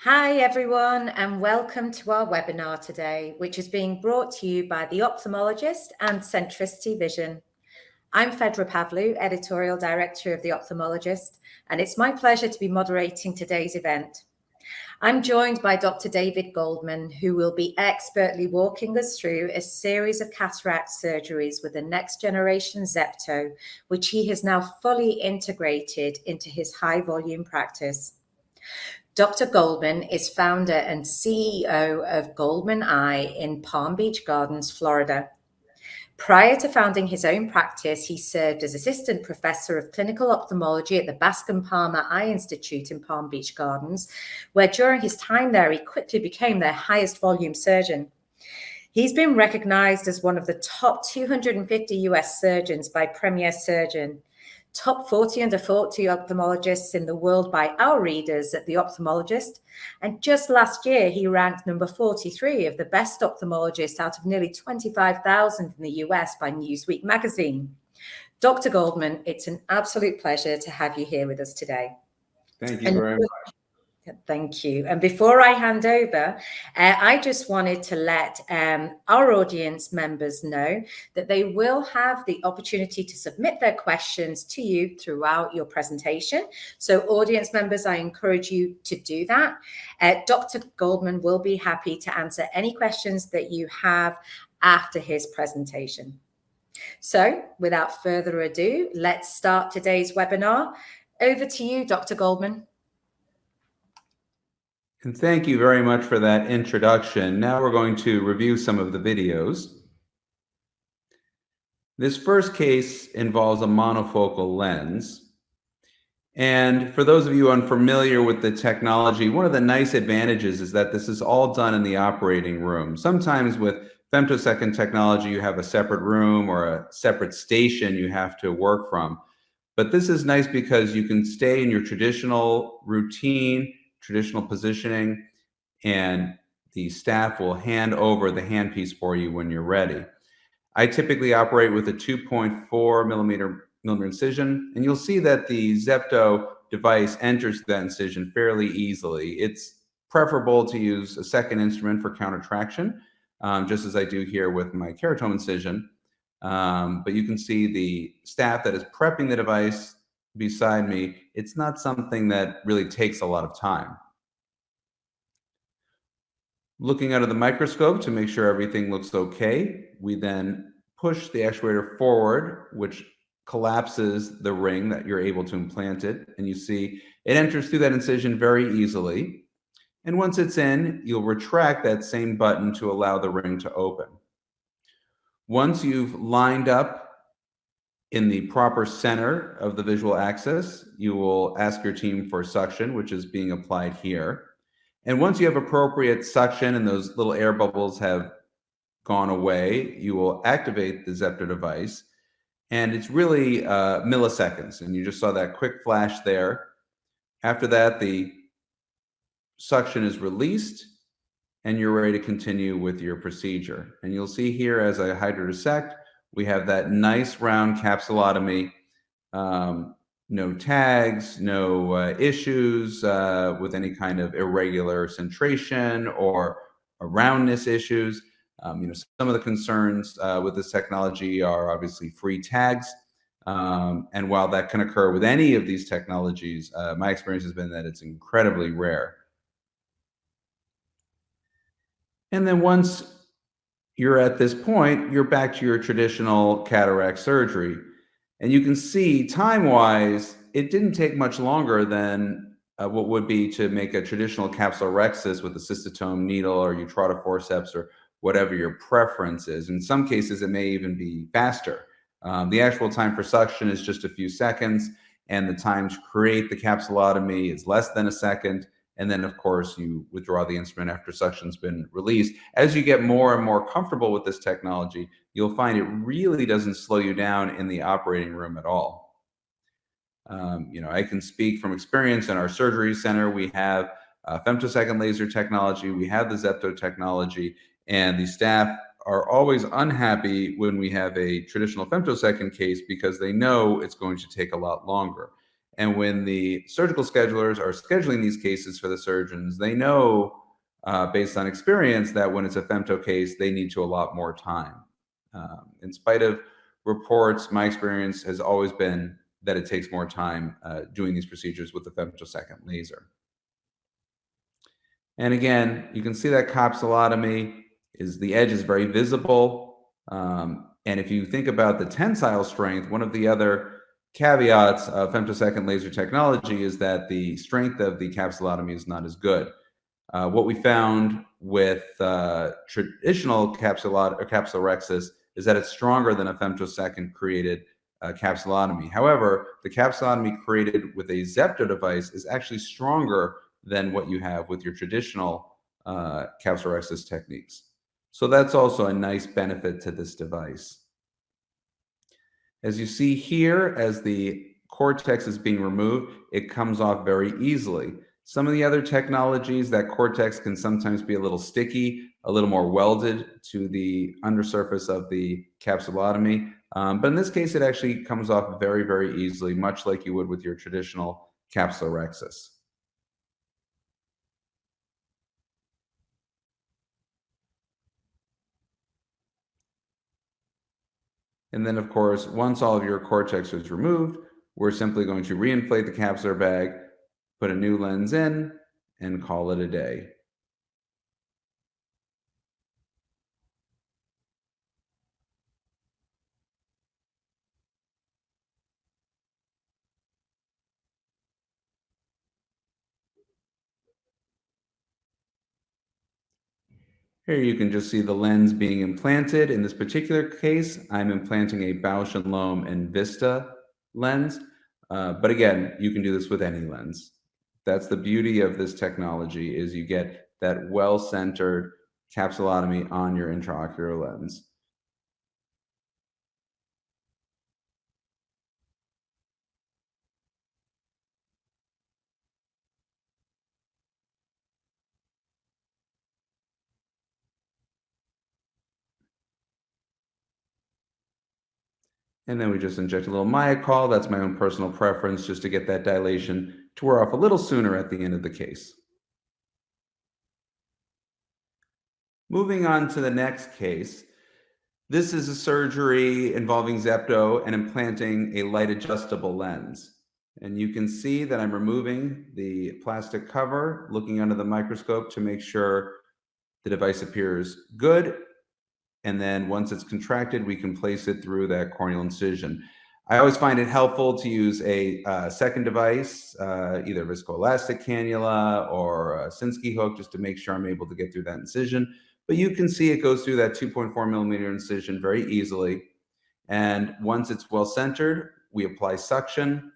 Hi everyone, and welcome to our webinar today, which is being brought to you by the ophthalmologist and Centricity Vision. I'm Fedra Pavlou, Editorial Director of the Ophthalmologist, and it's my pleasure to be moderating today's event. I'm joined by Dr. David Goldman, who will be expertly walking us through a series of cataract surgeries with the next generation ZEPTO, which he has now fully integrated into his high volume practice. Dr. Goldman is founder and CEO of Goldman Eye in Palm Beach Gardens, Florida. Prior to founding his own practice, he served as assistant professor of clinical ophthalmology at the Bascom Palmer Eye Institute in Palm Beach Gardens, where during his time there, he quickly became their highest volume surgeon. He's been recognized as one of the top 250 US surgeons by Premier Surgeon, top 40 under 40 ophthalmologists in the world by our readers at The Ophthalmologist. And just last year, he ranked number 43 of the best ophthalmologists out of nearly 25,000 in the US by Newsweek magazine. Dr. Goldman, it's an absolute pleasure to have you here with us today. Thank you very much. Thank you. And before I hand over, I just wanted to let our audience members know that they will have the opportunity to submit their questions to you throughout your presentation. So audience members, I encourage you to do that. Dr. Goldman will be happy to answer any questions that you have after his presentation. So without further ado, let's start today's webinar. Over to you, Dr. Goldman. And thank you very much for that introduction. Now we're going to review some of the videos. This first case involves a monofocal lens. And for those of you unfamiliar with the technology, one of the nice advantages is that this is all done in the operating room. Sometimes with femtosecond technology, you have a separate room or a separate station you have to work from. But this is nice because you can stay in your traditional routine, traditional positioning, and the staff will hand over the handpiece for you when you're ready. I typically operate with a 2.4 millimeter incision, and you'll see that the ZEPTO device enters that incision fairly easily. It's preferable to use a second instrument for countertraction, just as I do here with my keratome incision. But you can see the staff that is prepping the device beside me. It's not something that really takes a lot of time. Looking under the microscope to make sure everything looks okay, we then push the actuator forward, which collapses the ring that you're able to implant it. And you see it enters through that incision very easily. And once it's in, you'll retract that same button to allow the ring to open. Once you've lined up in the proper center of the visual axis, you will ask your team for suction, which is being applied here. And once you have appropriate suction and those little air bubbles have gone away, you will activate the ZEPTO device. And it's really milliseconds. And you just saw that quick flash there. After that, the suction is released and you're ready to continue with your procedure. And you'll see here as I hydrodissect, we have that nice round capsulotomy, no tags, no issues with any kind of irregular centration or roundness issues. Some of the concerns with this technology are obviously free tags. And while that can occur with any of these technologies, my experience has been that it's incredibly rare. And then once you're at this point, you're back to your traditional cataract surgery. And you can see time-wise, it didn't take much longer than what would be to make a traditional capsulorhexis with a cystotome needle or utrotoforceps or whatever your preference is. In some cases, it may even be faster. The actual time for suction is just a few seconds, and the time to create the capsulotomy is less than a second. And then, of course, you withdraw the instrument after suction's been released. As you get more and more comfortable with this technology, you'll find it really doesn't slow you down in the operating room at all. I can speak from experience in our surgery center. We have femtosecond laser technology. We have the ZEPTO technology, and the staff are always unhappy when we have a traditional femtosecond case because they know it's going to take a lot longer. And when the surgical schedulers are scheduling these cases for the surgeons, they know based on experience that when it's a femto case, they need to allot more time. In spite of reports, my experience has always been that it takes more time doing these procedures with the femtosecond laser. And again, you can see that capsulotomy the edge is very visible. And if you think about the tensile strength, one of the other caveats of femtosecond laser technology is that the strength of the capsulotomy is not as good. What we found with traditional capsulorhexis is that it's stronger than a femtosecond created capsulotomy. However, the capsulotomy created with a ZEPTO device is actually stronger than what you have with your traditional capsulorhexis techniques. So that's also a nice benefit to this device. As you see here, as the cortex is being removed, it comes off very easily. Some of the other technologies, that cortex can sometimes be a little sticky, a little more welded to the undersurface of the capsulotomy. But in this case, it actually comes off very, very easily, much like you would with your traditional capsulorhexis. And then, of course, once all of your cortex is removed, we're simply going to reinflate the capsular bag, put a new lens in, and call it a day. Here you can just see the lens being implanted. In this particular case, I'm implanting a Bausch & Lomb and Vista lens. But again, you can do this with any lens. That's the beauty of this technology, is you get that well-centered capsulotomy on your intraocular lens. And then we just inject a little myocol. That's my own personal preference, just to get that dilation to wear off a little sooner at the end of the case. Moving on to the next case. This is a surgery involving ZEPTO and implanting a light adjustable lens. And you can see that I'm removing the plastic cover, looking under the microscope to make sure the device appears good. And then once it's contracted, we can place it through that corneal incision. I always find it helpful to use a second device, either viscoelastic cannula or a Sinskey hook, just to make sure I'm able to get through that incision. But you can see it goes through that 2.4 millimeter incision very easily. And once it's well centered, we apply suction.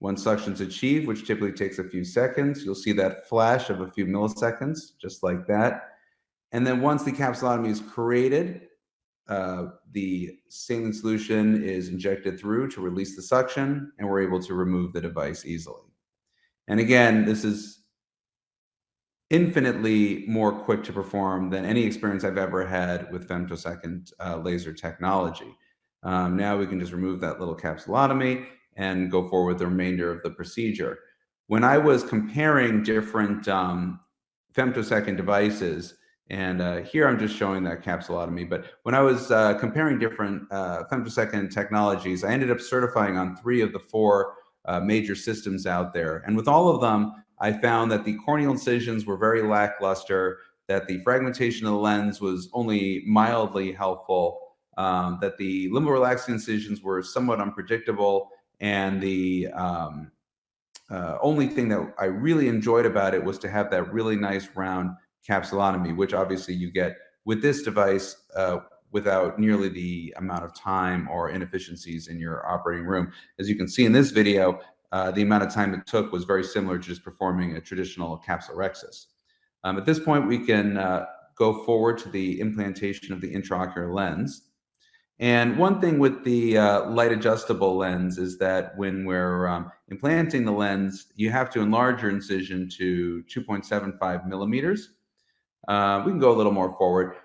Once suction's achieved, which typically takes a few seconds, you'll see that flash of a few milliseconds, just like that. And then once the capsulotomy is created, the saline solution is injected through to release the suction, and we're able to remove the device easily. And again, this is infinitely more quick to perform than any experience I've ever had with femtosecond laser technology. Now we can just remove that little capsulotomy and go forward with the remainder of the procedure. When I was comparing different femtosecond devices, and here I'm just showing that capsulotomy, but when I was comparing different femtosecond technologies, I ended up certifying on 3 of the 4 major systems out there. And with all of them, I found that the corneal incisions were very lackluster, that the fragmentation of the lens was only mildly helpful, that the limbal relaxing incisions were somewhat unpredictable, and the only thing that I really enjoyed about it was to have that really nice round capsulotomy, which obviously you get with this device without nearly the amount of time or inefficiencies in your operating room. As you can see in this video, the amount of time it took was very similar to just performing a traditional capsulorhexis. At this point, we can go forward to the implantation of the intraocular lens. And one thing with the light adjustable lens is that when we're implanting the lens, you have to enlarge your incision to 2.75 millimeters. We can go a little more forward.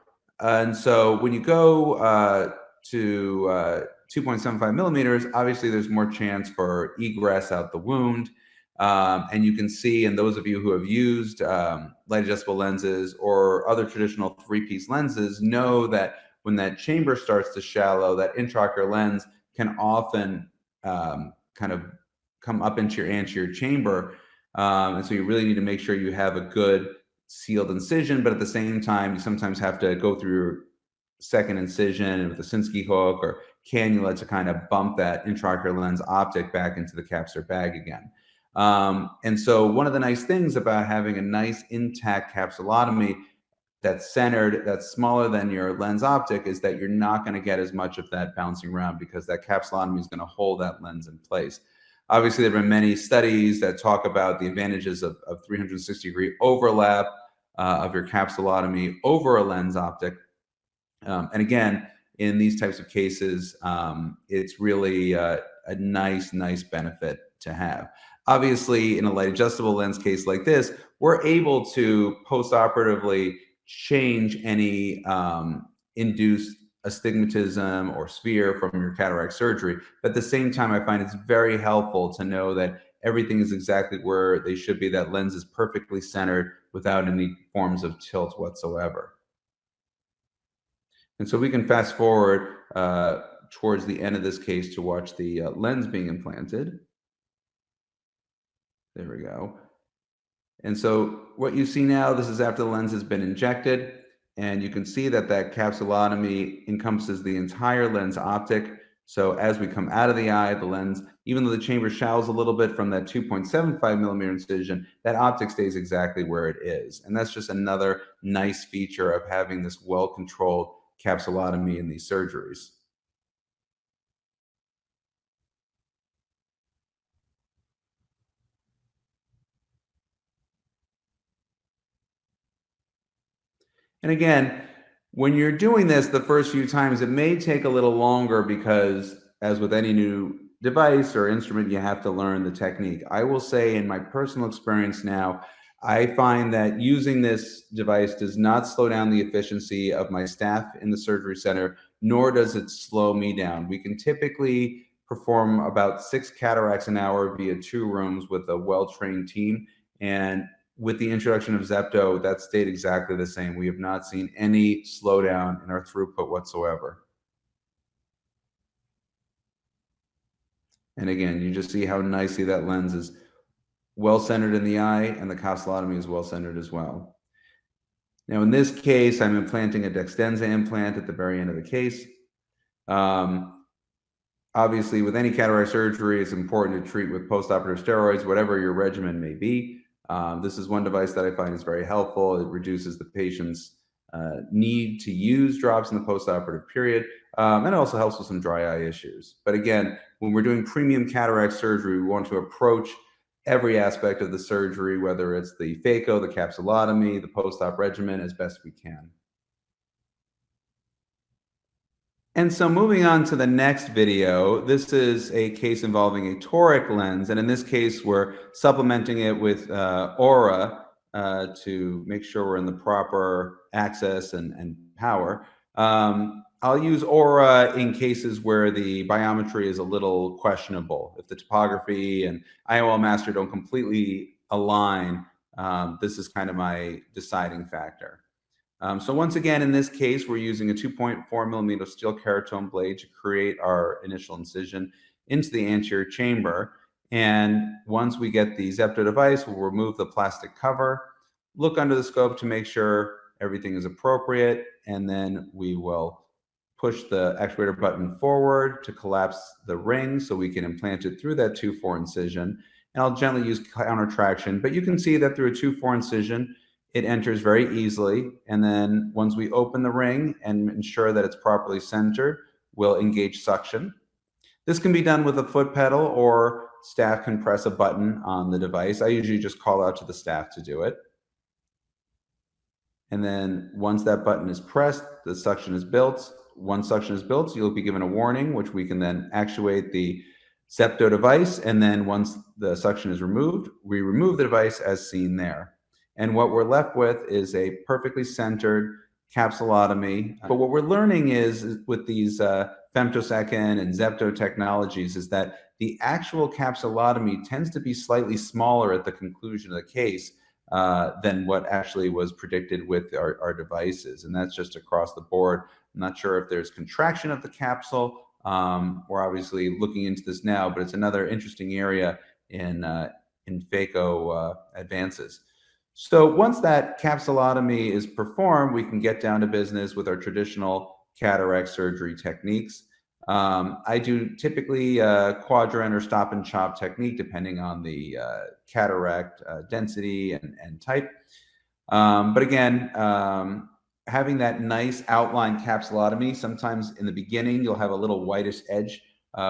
And so when you go to 2.75 millimeters, obviously there's more chance for egress out the wound. And you can see, and those of you who have used light adjustable lenses or other traditional 3-piece lenses know that when that chamber starts to shallow, that intraocular lens can often kind of come up into your anterior chamber. And so you really need to make sure you have a good sealed incision, but at the same time, you sometimes have to go through your second incision with a Sinskey hook or cannula to kind of bump that intraocular lens optic back into the capsular bag again. And so one of the nice things about having a nice intact capsulotomy that's centered, that's smaller than your lens optic, is that you're not going to get as much of that bouncing around because that capsulotomy is going to hold that lens in place. Obviously, there have been many studies that talk about the advantages of 360-degree overlap of your capsulotomy over a lens optic. And again, in these types of cases, it's really a nice benefit to have. Obviously, in a light adjustable lens case like this, we're able to postoperatively change any induced astigmatism or sphere from your cataract surgery. But at the same time, I find it's very helpful to know that everything is exactly where they should be. That lens is perfectly centered without any forms of tilt whatsoever. And so we can fast forward towards the end of this case to watch the lens being implanted. There we go. And so what you see now, this is after the lens has been injected, and you can see that that capsulotomy encompasses the entire lens optic. So as we come out of the eye, the lens, even though the chamber shallows a little bit from that 2.75 millimeter incision, that optic stays exactly where it is. And that's just another nice feature of having this well-controlled capsulotomy in these surgeries. And again, when you're doing this the first few times, it may take a little longer because, as with any new device or instrument, you have to learn the technique. I will say, in my personal experience now, I find that using this device does not slow down the efficiency of my staff in the surgery center, nor does it slow me down. We can typically perform about 6 cataracts an hour via 2 rooms with a well-trained team. And with the introduction of ZEPTO, that stayed exactly the same. We have not seen any slowdown in our throughput whatsoever. And again, you just see how nicely that lens is well-centered in the eye, and the capsulotomy is well-centered as well. Now, in this case, I'm implanting a Dextenza implant at the very end of the case. Obviously, with any cataract surgery, it's important to treat with postoperative steroids, whatever your regimen may be. This is one device that I find is very helpful. It reduces the patient's need to use drops in the postoperative period, and it also helps with some dry eye issues. But again, when we're doing premium cataract surgery, we want to approach every aspect of the surgery, whether it's the phaco, the capsulotomy, the post-op regimen, as best we can. And so moving on to the next video, this is a case involving a toric lens. And in this case, we're supplementing it with aura to make sure we're in the proper access and power. I'll use aura in cases where the biometry is a little questionable. If the topography and IOL master don't completely align, this is kind of my deciding factor. So once again, in this case, we're using a 2.4 millimeter steel keratome blade to create our initial incision into the anterior chamber. And once we get the ZEPTO device, we'll remove the plastic cover, look under the scope to make sure everything is appropriate, and then we will push the actuator button forward to collapse the ring so we can implant it through that 2-4 incision. And I'll gently use counter traction, but you can see that through a 2-4 incision, it enters very easily. And then once we open the ring and ensure that it's properly centered, we'll engage suction. This can be done with a foot pedal, or staff can press a button on the device. I usually just call out to the staff to do it. And then once that button is pressed, the suction is built. Once suction is built, you'll be given a warning, which we can then actuate the ZEPTO device. And then once the suction is removed, we remove the device as seen there. And what we're left with is a perfectly centered capsulotomy. But what we're learning is with these femtosecond and ZEPTO technologies is that the actual capsulotomy tends to be slightly smaller at the conclusion of the case than what actually was predicted with our devices. And that's just across the board. I'm not sure if there's contraction of the capsule. We're obviously looking into this now, but it's another interesting area in phaco advances. So once that capsulotomy is performed, we can get down to business with our traditional cataract surgery techniques. I do typically quadrant or stop and chop technique, depending on the cataract density and type. But again, having that nice outline capsulotomy, sometimes in the beginning, you'll have a little whitish edge,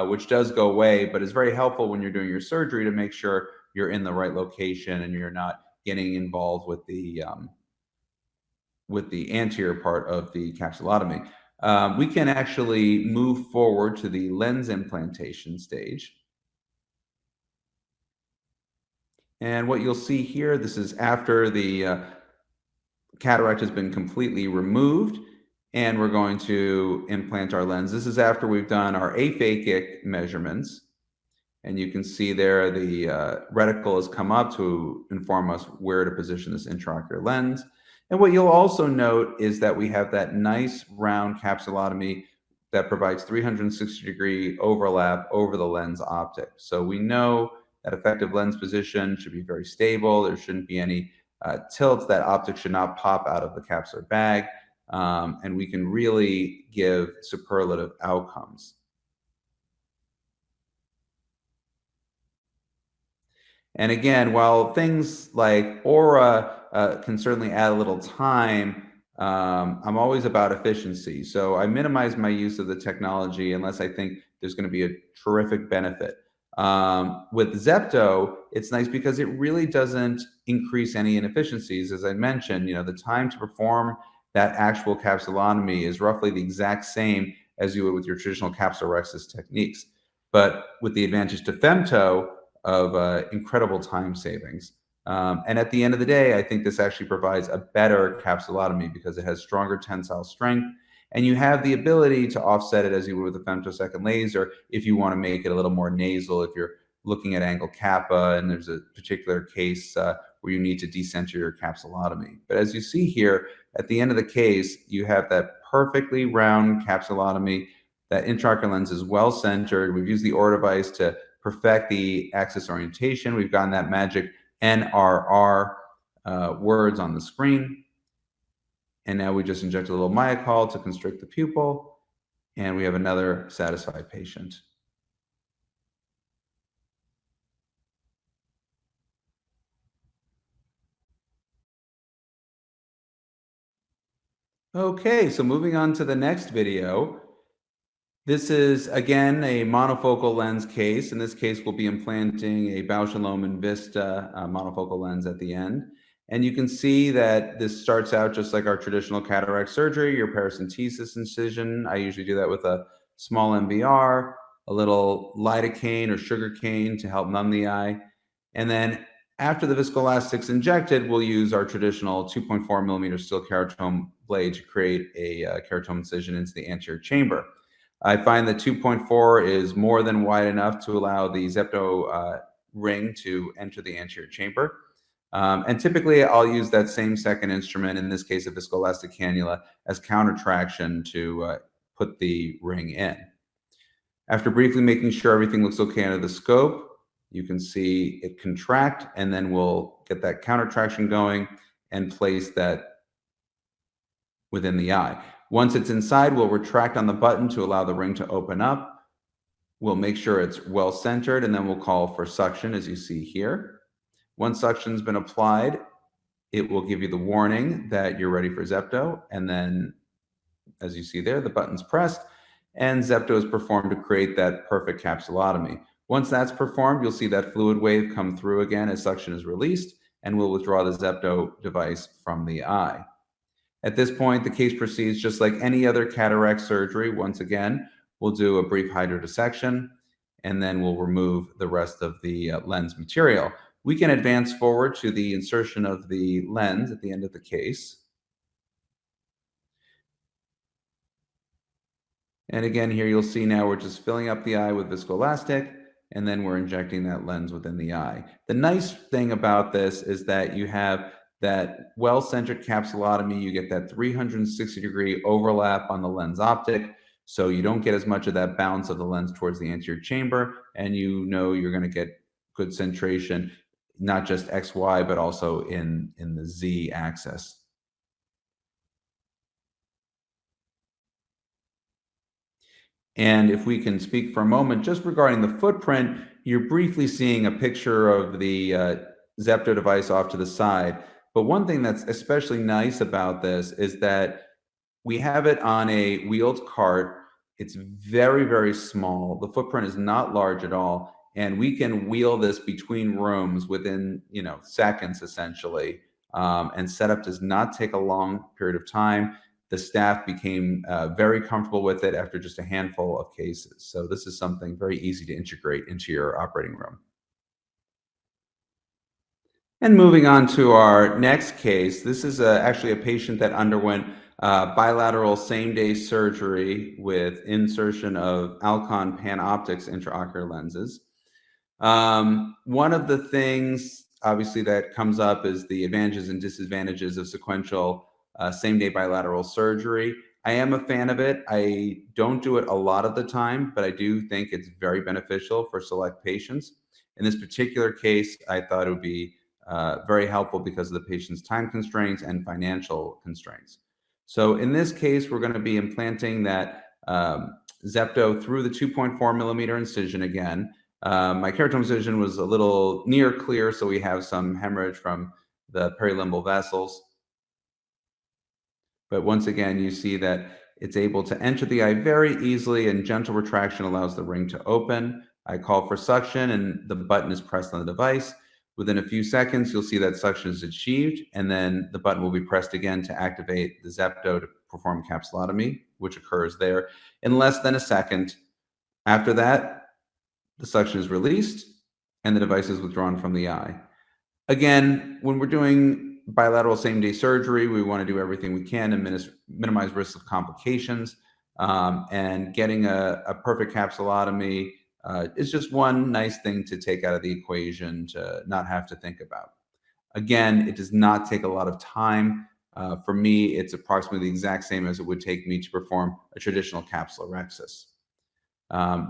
which does go away, but is very helpful when you're doing your surgery to make sure you're in the right location and you're not getting involved with the anterior part of the capsulotomy. We can actually move forward to the lens implantation stage. And what you'll see here, this is after the cataract has been completely removed, and we're going to implant our lens. This is after we've done our aphakic measurements. And you can see there the reticle has come up to inform us where to position this intraocular lens. And what you'll also note is that we have that nice round capsulotomy that provides 360-degree overlap over the lens optic. So we know that effective lens position should be very stable. There shouldn't be any tilt. That optic should not pop out of the capsular bag. And we can really give superlative outcomes. And again, while things like aura can certainly add a little time, I'm always about efficiency. So I minimize my use of the technology unless I think there's going to be a terrific benefit. With ZEPTO, it's nice because it really doesn't increase any inefficiencies. As I mentioned, the time to perform that actual capsulotomy is roughly the exact same as you would with your traditional capsulorhexis techniques. But with the advantage to femto of incredible time savings. And at the end of the day, I think this actually provides a better capsulotomy because it has stronger tensile strength, and you have the ability to offset it as you would with a femtosecond laser if you want to make it a little more nasal, if you're looking at angle kappa and there's a particular case where you need to decenter your capsulotomy. But as you see here, at the end of the case, you have that perfectly round capsulotomy. That intraocular lens is well centered. We've used the OR device to perfect the axis orientation. We've gotten that magic NRR words on the screen. And now we just inject a little myocol to constrict the pupil, and we have another satisfied patient. Okay, so moving on to the next video. This is, again, a monofocal lens case. In this case, we'll be implanting a Bausch & Lomb Vista monofocal lens at the end. And you can see that this starts out just like our traditional cataract surgery, your paracentesis incision. I usually do that with a small MVR, a little lidocaine or sugar cane to help numb the eye. And then after the viscoelastics injected, we'll use our traditional 2.4 millimeter steel keratome blade to create a keratome incision into the anterior chamber. I find that 2.4 is more than wide enough to allow the ZEPTO ring to enter the anterior chamber. And typically, I'll use that same second instrument, in this case, a viscoelastic cannula, as countertraction to put the ring in. After briefly making sure everything looks okay under the scope, you can see it contract, and then we'll get that countertraction going and place that within the eye. Once it's inside, we'll retract on the button to allow the ring to open up. We'll make sure it's well centered, and then we'll call for suction, as you see here. Once suction's been applied, it will give you the warning that you're ready for ZEPTO. And then, as you see there, the button's pressed, and ZEPTO is performed to create that perfect capsulotomy. Once that's performed, you'll see that fluid wave come through again as suction is released, and we'll withdraw the ZEPTO device from the eye. At this point, the case proceeds just like any other cataract surgery. Once again, we'll do a brief hydrodissection, and then we'll remove the rest of the lens material. We can advance forward to the insertion of the lens at the end of the case. And again, here you'll see now we're just filling up the eye with viscoelastic, and then we're injecting that lens within the eye. The nice thing about this is that you have that well-centered capsulotomy. You get that 360-degree overlap on the lens optic, so you don't get as much of that bounce of the lens towards the anterior chamber, and you know you're going to get good centration, not just XY, but also in the Z axis. And if we can speak for a moment just regarding the footprint, you're briefly seeing a picture of the Zapto device off to the side. But one thing that's especially nice about this is that we have it on a wheeled cart. It's very, very small. The footprint is not large at all. And we can wheel this between rooms within, seconds, essentially. And setup does not take a long period of time. The staff became very comfortable with it after just a handful of cases. So this is something very easy to integrate into your operating room. And moving on to our next case, this is actually a patient that underwent bilateral same-day surgery with insertion of Alcon PanOptix intraocular lenses. One of the things, obviously, that comes up is the advantages and disadvantages of sequential same-day bilateral surgery. I am a fan of it. I don't do it a lot of the time, but I do think it's very beneficial for select patients. In this particular case, I thought it would be very helpful because of the patient's time constraints and financial constraints. So in this case, we're going to be implanting that Zapto through the 2.4 millimeter incision again. My keratome incision was a little near clear, so we have some hemorrhage from the perilimbal vessels. But once again, you see that it's able to enter the eye very easily, and gentle retraction allows the ring to open. I call for suction, and the button is pressed on the device. Within a few seconds, you'll see that suction is achieved, and then the button will be pressed again to activate the Zapto to perform capsulotomy, which occurs there in less than a second. After that, the suction is released, and the device is withdrawn from the eye. Again, when we're doing bilateral same-day surgery, we want to do everything we can to minimize risks of complications, and getting a perfect capsulotomy is just one nice thing to take out of the equation to not have to think about. Again, it does not take a lot of time. For me, it's approximately the exact same as it would take me to perform a traditional capsulorhexis.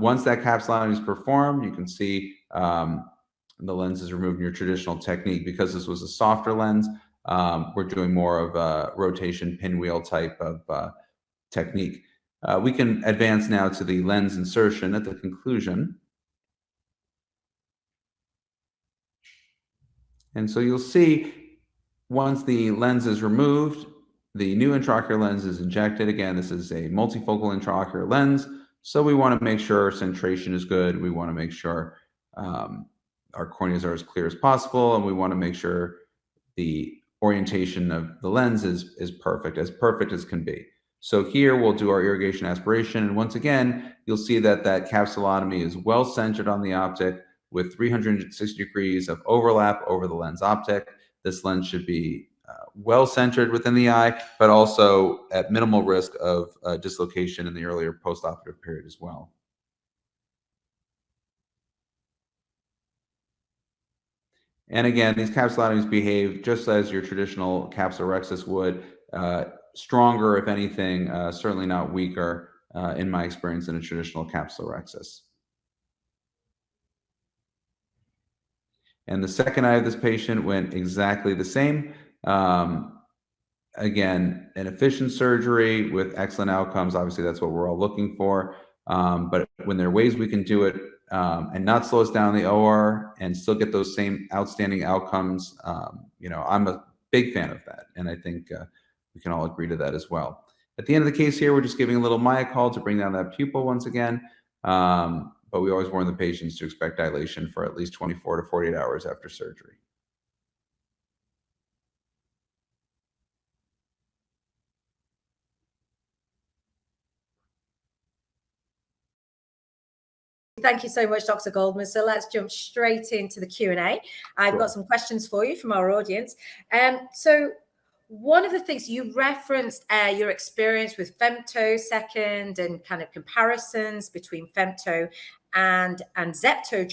Once that capsulotomy is performed, you can see the lens is removed in your traditional technique. Because this was a softer lens, we're doing more of a rotation pinwheel type of technique. We can advance now to the lens insertion at the conclusion. And so you'll see once the lens is removed, the new intraocular lens is injected. Again, this is a multifocal intraocular lens, so we want to make sure centration is good. We want to make sure our corneas are as clear as possible, and we want to make sure the orientation of the lens is perfect as can be. So here we'll do our irrigation aspiration, and once again, you'll see that capsulotomy is well centered on the optic with 360 degrees of overlap over the lens optic. This lens should be well centered within the eye, but also at minimal risk of dislocation in the earlier postoperative period as well. And again, these capsulotomies behave just as your traditional capsulorhexis would, stronger, if anything, certainly not weaker, in my experience, than a traditional capsulorhexis. And the second eye of this patient went exactly the same. Again, an efficient surgery with excellent outcomes. Obviously, that's what we're all looking for. But when there are ways we can do it and not slow us down the OR and still get those same outstanding outcomes, I'm a big fan of that. And I think we can all agree to that as well. At the end of the case here, we're just giving a little Myocal to bring down that pupil once again. But we always warn the patients to expect dilation for at least 24 to 48 hours after surgery. Thank you so much, Dr. Goldman. So let's jump straight into the Q&A. I've got some questions for you from our audience. So one of the things you referenced, your experience with femtosecond and kind of comparisons between femto and ZEPTO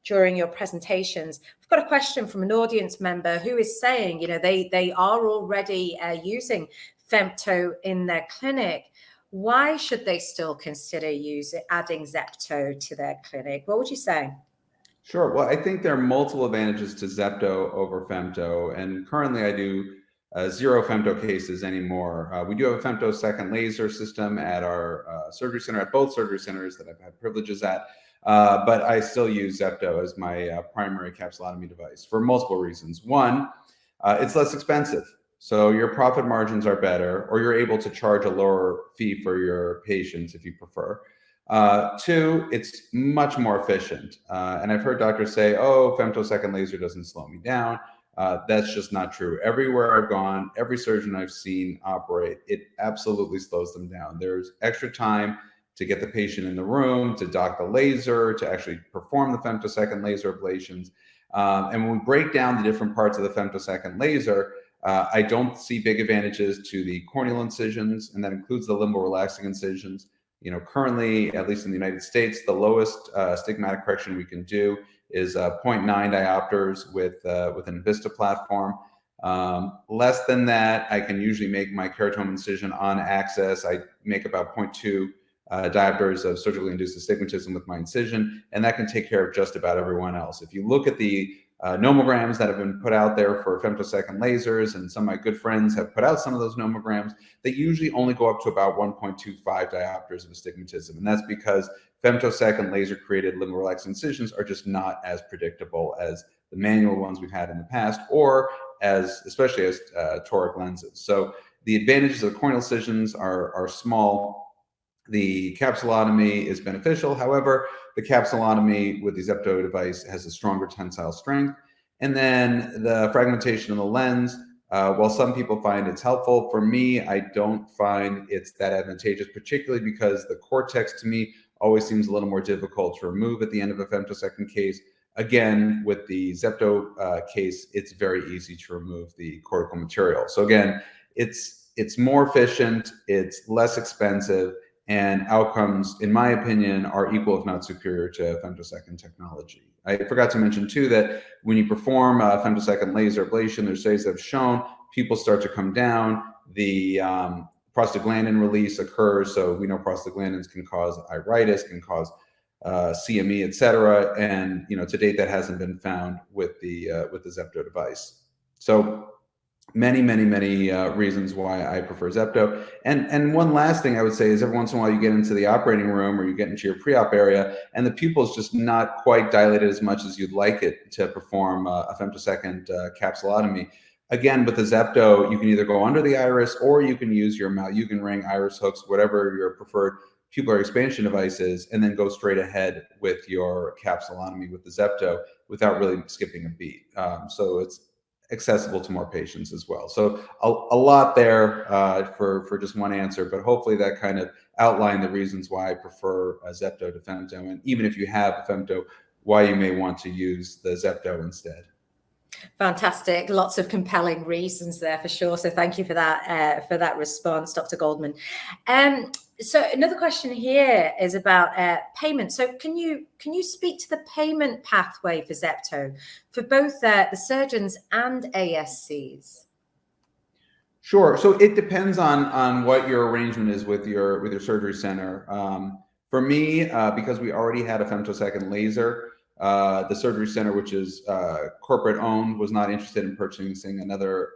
during your presentations. We've got a question from an audience member who is saying, you know, they are already using femto in their clinic. Why should they still consider adding ZEPTO to their clinic? What would you say? Sure. Well, I think there are multiple advantages to ZEPTO over femto, and currently I do zero femto cases anymore. We do have a femtosecond laser system at our surgery center, at both surgery centers that I've had privileges at, but I still use ZEPTO as my primary capsulotomy device for multiple reasons. One, it's less expensive, so your profit margins are better, or you're able to charge a lower fee for your patients if you prefer. Two, it's much more efficient. And I've heard doctors say, oh, femtosecond laser doesn't slow me down. That's just not true. Everywhere I've gone, every surgeon I've seen operate, it absolutely slows them down. There's extra time to get the patient in the room, to dock the laser, to actually perform the femtosecond laser ablations. And when we break down the different parts of the femtosecond laser, I don't see big advantages to the corneal incisions, and that includes the limbal relaxing incisions. You know, currently, at least in the United States, the lowest stigmatic correction we can do is 0.9 diopters with an Vista platform. Less than that, I can usually make my keratoma incision on axis. I make about 0.2 diopters of surgically induced astigmatism with my incision, and that can take care of just about everyone else. If you look at the nomograms that have been put out there for femtosecond lasers, and some of my good friends have put out some of those nomograms, they usually only go up to about 1.25 diopters of astigmatism. And that's because femtosecond laser created limbal relaxing incisions are just not as predictable as the manual ones we've had in the past, or especially as toric lenses. So the advantages of the corneal incisions are small. The capsulotomy is beneficial. However, the capsulotomy with the ZEPTO device has a stronger tensile strength. And then the fragmentation of the lens, while some people find it's helpful, for me, I don't find it's that advantageous, particularly because the cortex to me always seems a little more difficult to remove at the end of a femtosecond case. Again, with the ZEPTO case, it's very easy to remove the cortical material. So again, it's more efficient, it's less expensive, and outcomes, in my opinion, are equal, if not superior, to femtosecond technology. I forgot to mention, too, that when you perform a femtosecond laser ablation, there's studies that have shown people start to come down, the prostaglandin release occurs, so we know prostaglandins can cause iritis, can cause CME, et cetera, and to date that hasn't been found with the ZEPTO device. So many reasons why I prefer ZEPTO. And one last thing I would say is every once in a while you get into the operating room or you get into your pre-op area and the pupil is just not quite dilated as much as you'd like it to perform a femtosecond capsulotomy. Again, with the ZEPTO, you can either go under the iris or you can use your Malugin ring, iris hooks, whatever your preferred pupillary expansion device is, and then go straight ahead with your capsulotomy with the ZEPTO without really skipping a beat. So it's accessible to more patients as well. So a lot there for just one answer, but hopefully that kind of outlined the reasons why I prefer ZEPTO to femto, and even if you have a femto, why you may want to use the ZEPTO instead. Fantastic. Lots of compelling reasons there for sure. So thank you for that response, Dr. Goldman. So another question here is about payment. So can you speak to the payment pathway for ZEPTO for both the surgeons and ASCs? Sure. So it depends on what your arrangement is with your surgery center. For me, because we already had a femtosecond laser, the surgery center, which is corporate owned, was not interested in purchasing another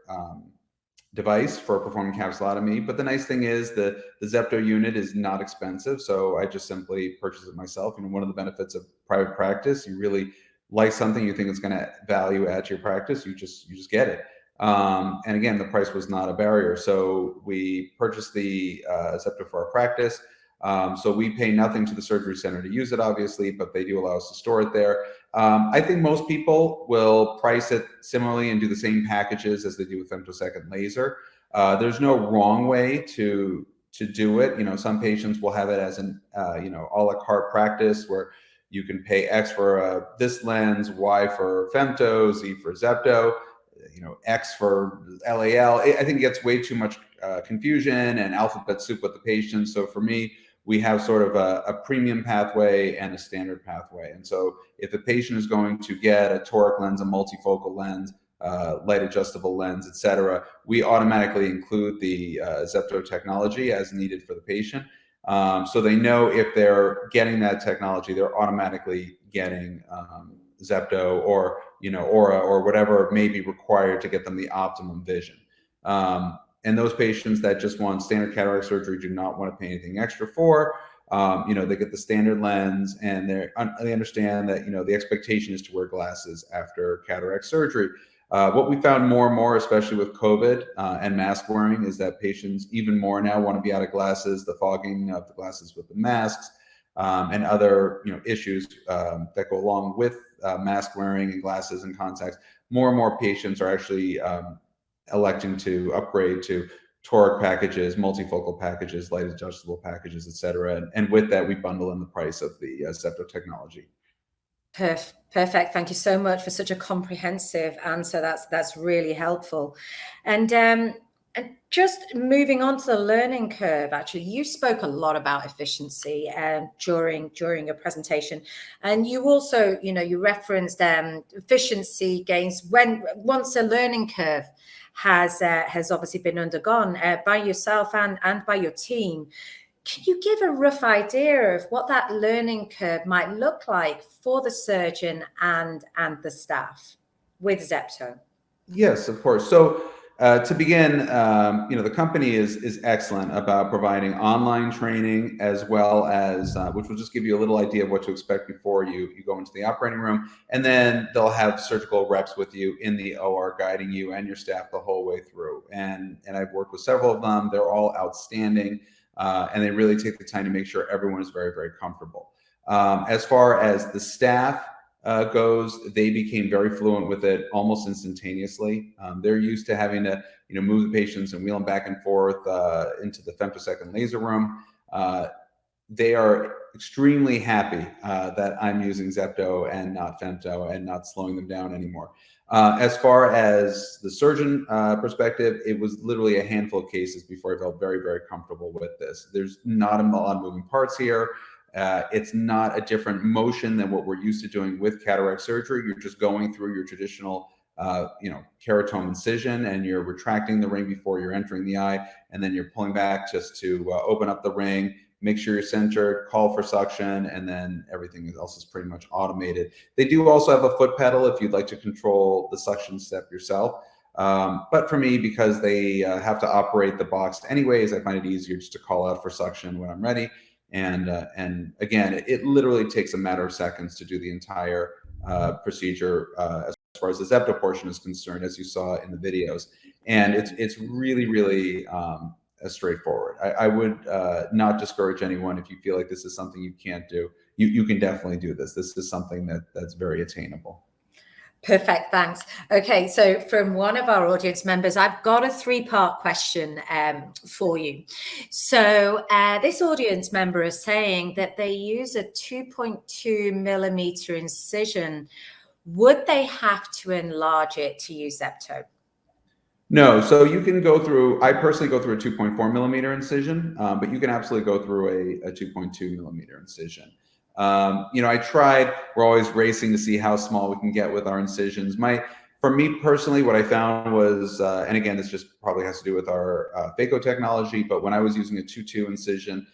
device for performing capsulotomy. But the nice thing is the ZEPTO unit is not expensive, so I just simply purchase it myself. And one of the benefits of private practice, you really like something, you think it's going to value add to your practice, you just get it. And again, the price was not a barrier, so we purchased the ZEPTO for our practice. So we pay nothing to the surgery center to use it, obviously, but they do allow us to store it there. I think most people will price it similarly and do the same packages as they do with femtosecond laser. There's no wrong way to do it. Some patients will have it as an a la carte practice where you can pay X for this lens, Y for femto, Z for ZEPTO. X for LAL. I think it gets way too much confusion and alphabet soup with the patient. So for me, we have sort of a premium pathway and a standard pathway. And so if a patient is going to get a toric lens, a multifocal lens, light adjustable lens, etc., we automatically include the ZEPTO technology as needed for the patient. So they know if they're getting that technology, they're automatically getting ZEPTO or Aura or whatever may be required to get them the optimum vision. And those patients that just want standard cataract surgery do not want to pay anything extra for. They get the standard lens, and they understand that the expectation is to wear glasses after cataract surgery. What we found more and more, especially with COVID and mask wearing, is that patients even more now want to be out of glasses, the fogging of the glasses with the masks, and other issues that go along with mask wearing and glasses and contacts. More and more patients are actually electing to upgrade to toric packages, multifocal packages, light adjustable packages, etc. And with that, we bundle in the price of the ZEPTO technology. Perfect. Thank you so much for such a comprehensive answer. That's really helpful. And just moving on to the learning curve, actually, you spoke a lot about efficiency during your presentation, and you also, you referenced efficiency gains once a learning curve has obviously been undergone by yourself and by your team. Can you give a rough idea of what that learning curve might look like for the surgeon and the staff with ZEPTO? Yes, of course. So to begin, the company is excellent about providing online training as well as, which will just give you a little idea of what to expect before you go into the operating room. And then they'll have surgical reps with you in the OR guiding you and your staff the whole way through. And I've worked with several of them. They're all outstanding. And they really take the time to make sure everyone is very, very comfortable. As far as the staff goes, they became very fluent with it almost instantaneously. They're used to having to, move the patients and wheel them back and forth into the femtosecond laser room. They are extremely happy that I'm using ZEPTO and not femto and not slowing them down anymore. As far as the surgeon perspective, it was literally a handful of cases before I felt very, very comfortable with this. There's not a lot of moving parts here. It's not a different motion than what we're used to doing with cataract surgery. You're just going through your traditional, keratome incision, and you're retracting the ring before you're entering the eye, and then you're pulling back just to open up the ring, make sure you're centered, call for suction, and then everything else is pretty much automated. They do also have a foot pedal if you'd like to control the suction step yourself. But for me, because they have to operate the box anyways, I find it easier just to call out for suction when I'm ready. And again, it literally takes a matter of seconds to do the entire procedure as far as the ZEPTO portion is concerned, as you saw in the videos. And it's really, really straightforward. I would not discourage anyone if you feel like this is something you can't do. You can definitely do this. This is something that's very attainable. Perfect, thanks. Okay, so from one of our audience members, I've got a 3-part question for you. So this audience member is saying that they use a 2.2 millimeter incision. Would they have to enlarge it to use ZEPTO? No, so you can go through, I personally go through a 2.4 millimeter incision, but you can absolutely go through a 2.2 millimeter incision. I tried, we're always racing to see how small we can get with our incisions. For me personally, what I found was, and again, this just probably has to do with our phaco technology, but when I was using a 2.2 incision,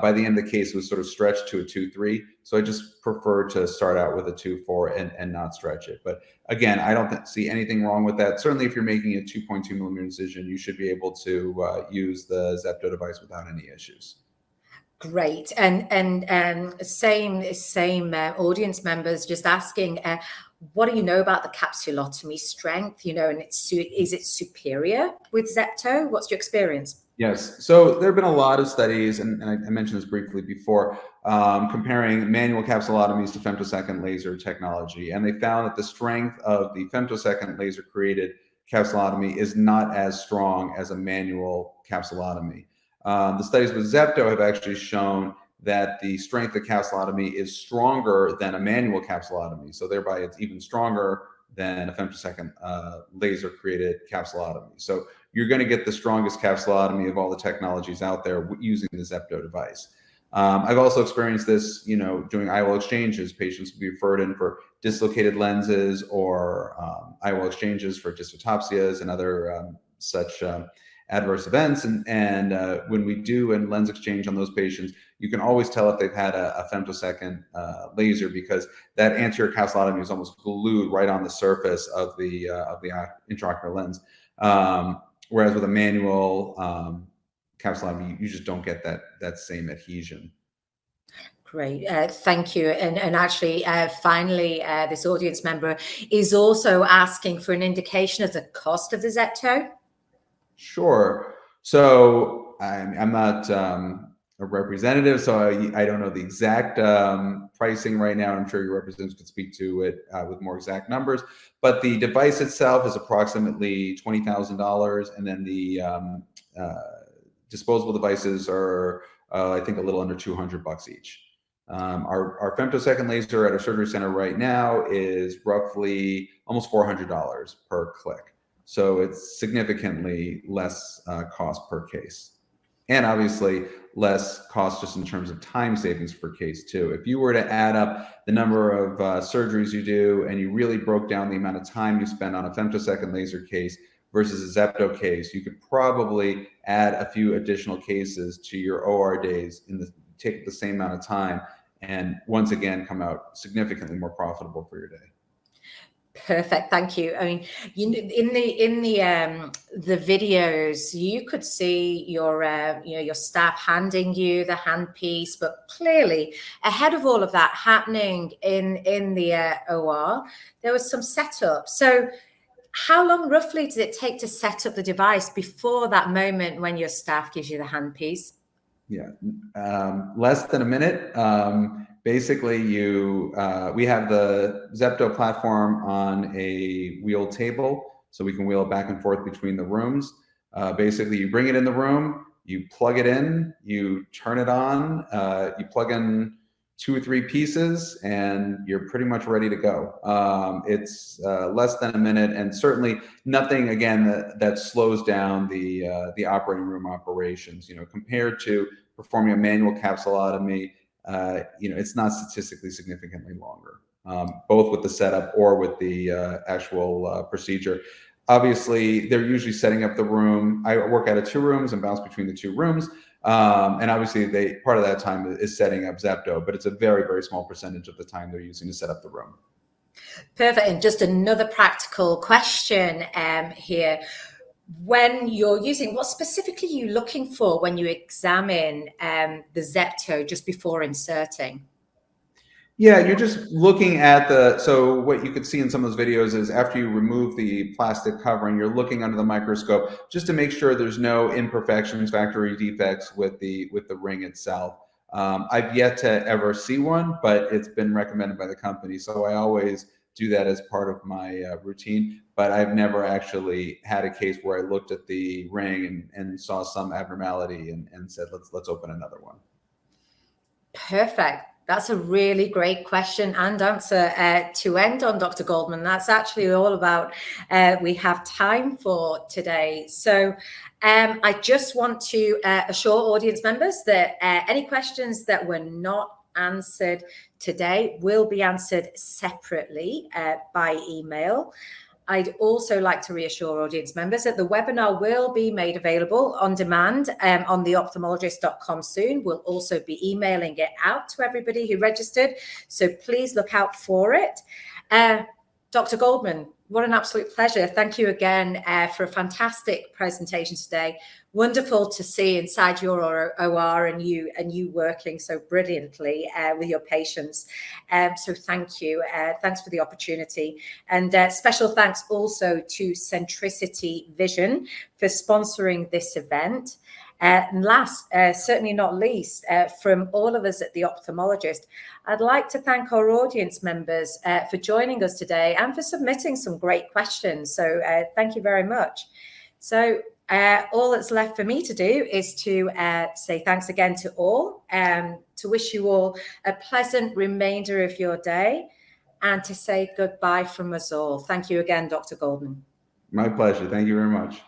by the end of the case, it was sort of stretched to a 2.3. So I just prefer to start out with a 2.4 and not stretch it. But again, I don't see anything wrong with that. Certainly, if you're making a 2.2 millimeter incision, you should be able to use the ZEPTO device without any issues. Great. And same audience members just asking, what do you know about the capsulotomy strength? And is it superior with ZEPTO? What's your experience? Yes. So there have been a lot of studies, and I mentioned this briefly before, comparing manual capsulotomies to femtosecond laser technology. And they found that the strength of the femtosecond laser created capsulotomy is not as strong as a manual capsulotomy. The studies with ZEPTO have actually shown that the strength of capsulotomy is stronger than a manual capsulotomy. So thereby it's even stronger than a femtosecond laser created capsulotomy. So you're going to get the strongest capsulotomy of all the technologies out there using the ZEPTO device. I've also experienced this, doing IOL exchanges. Patients will be referred in for dislocated lenses or IOL exchanges for dysphotopsias and other such adverse events. And when we do a lens exchange on those patients, you can always tell if they've had a femtosecond laser, because that anterior capsulotomy is almost glued right on the surface of the intraocular lens. Whereas with a manual capsulotomy, you just don't get that same adhesion. Great, thank you. And actually, finally, this audience member is also asking for an indication of the cost of the ZEPTO. Sure. So I'm not a representative, so I don't know the exact pricing right now. I'm sure your representatives could speak to it with more exact numbers. But the device itself is approximately $20,000, and then the disposable devices are, I think, a little under $200 each. Our femtosecond laser at our surgery center right now is roughly almost $400 per click. So it's significantly less cost per case. And obviously less cost just in terms of time savings per case too. If you were to add up the number of surgeries you do, and you really broke down the amount of time you spend on a femtosecond laser case versus a ZEPTO case, you could probably add a few additional cases to your OR days take the same amount of time, and once again come out significantly more profitable for your day. Perfect, thank you. I mean, in the videos, you could see your staff handing you the handpiece, but clearly ahead of all of that happening in the OR, there was some setup. So how long roughly does it take to set up the device before that moment when your staff gives you the handpiece? Yeah, less than a minute. Basically, we have the ZEPTO platform on a wheel table, so we can wheel it back and forth between the rooms. Basically, you bring it in the room, you plug it in, you turn it on, you plug in 2 or 3 pieces, and you're pretty much ready to go. It's less than a minute, and certainly nothing, again, that slows down the operating room operations. Compared to performing a manual capsulotomy, it's not statistically significantly longer, both with the setup or with the actual procedure. Obviously, they're usually setting up the room. I work out of 2 rooms and bounce between the 2 rooms. And obviously, part of that time is setting up ZEPTO, but it's a very, very small percentage of the time they're using to set up the room. Perfect. And just another practical question here. When you're using, what specifically are you looking for when you examine the ZEPTO just before inserting? Yeah, you're just looking at so what you could see in some of those videos is after you remove the plastic covering, you're looking under the microscope just to make sure there's no imperfections, factory defects with the ring itself. I've yet to ever see one, but it's been recommended by the company, so I always do that as part of my routine. But I've never actually had a case where I looked at the ring and saw some abnormality and said, let's open another one. Perfect. That's a really great question and answer to end on, Dr. Goldman. That's actually all about we have time for today. So I just want to assure audience members that any questions that were not answered today will be answered separately by email. I'd also like to reassure audience members that the webinar will be made available on demand on theophthalmologist.com soon. We'll also be emailing it out to everybody who registered, so please look out for it. Dr. Goldman, what an absolute pleasure. Thank you again for a fantastic presentation today. Wonderful to see inside your OR and you working so brilliantly with your patients. So thank you. Thanks for the opportunity. And special thanks also to Centricity Vision for sponsoring this event. And last, certainly not least, from all of us at The Ophthalmologist, I'd like to thank our audience members for joining us today and for submitting some great questions. So thank you very much. So all that's left for me to do is to say thanks again to all, to wish you all a pleasant remainder of your day. and to say goodbye from us all. Thank you again, Dr. Goldman. My pleasure. Thank you very much.